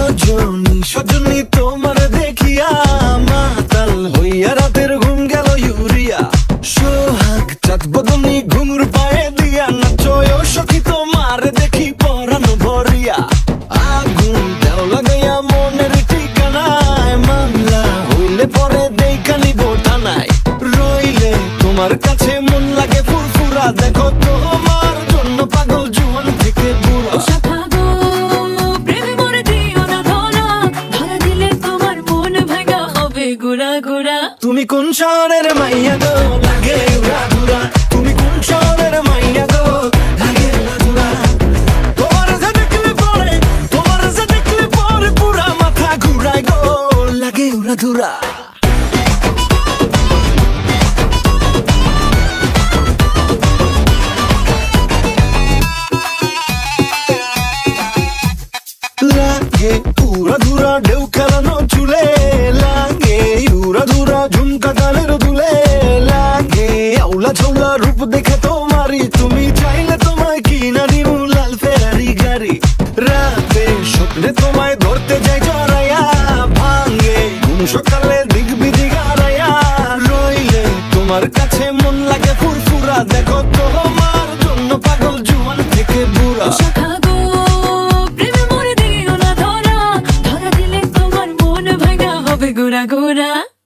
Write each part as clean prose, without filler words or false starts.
রজনী সজনী তোমার দেখিয়া মাতাল হইয়া রাতের ঘুম গেল ইউরিয়া। সোহাগ চাঁদ বদনী ঘুঙুর পায়ে দিয়া নাচয় সখী তোমার দেখি পরানো ভরিয়া। আগুন দেও লাগাইয়া মনের ঠিকানায় মামলা হইলে পরে দেখানি বোটানায়। রইলে তোমার কাছে মন লাগে ফুরফুরা দেখো তোমার জন্য পাগল জুয়ান থেকে বুড়া। তুমি কোন শহরের মাইয়া গো লাগে উড়া ধুরা, তুমি কোন শহরের মাইয়া গো লাগে উড়া ধুরা। তোমার যে দেখলে পরে, তোমার যে দেখলে পরে পুরা মাথা ঘুরায় গো লাগে উড়া ধুরা। লাগে উড়া ধুরা ঢেউ খেলানো চুলে, লাগে উড়া ধুরা ঝুমকা কানের দুলে, লাগে আউলা ঝৌলা রূপ দেখে তোমারি তুমি চাইলে তোমায় কিনা দিমু লাল ফেরারি গাড়ি। রাতে স্বপ্নে তোমায় ধরতে যাই জড়াইয়া, ভাঙে ঘুম সকালে দিক বিদিক হারাইয়া। রইলে তোমার কাছে মন লাগে ফুরফুরা দেখো তোমার জন্য পাগল জুয়ান থেকে বুড়া।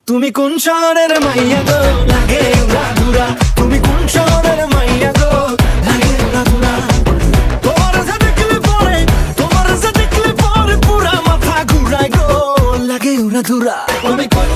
তুমি কোন শহরের মাইয়া গো লাগে উড়া ধুরা, তুমি কোন শহরের মাইয়া গো লাগে উড়া ধুরা। তোমার যে দেখলে পরে, তোমার যে দেখলে পরে পুরা মাথা ঘুরায় গো লাগে উড়া ধুরা। তুমি কোন